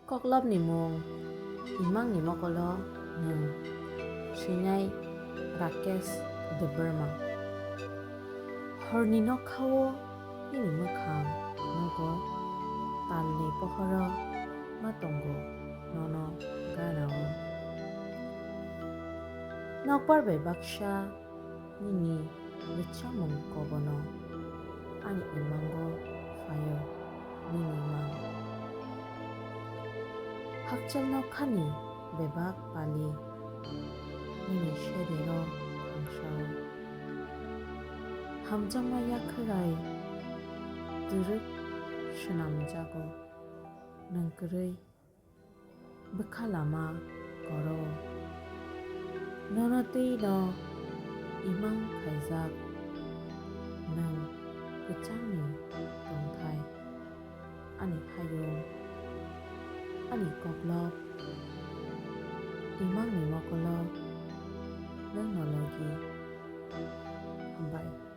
Koklop ni mung imang ni mokolo nung sinai Rakesh de Burma. Horni no kawo ini mukhang nugo talni pohoro matongo nono ganao. Nokbar bai baksha nini wichamung kobono ani imango fayo nini mang. Hakchal no khani bebak pali nini shedero kangshao. Hamjangma yakhirai duruk shenamjago nangkrai bekhalama koro. Nono tei no imang kaijak nang kecangni tongthai ani hayung ani koklop imang ni mokolo nang nologi hambai.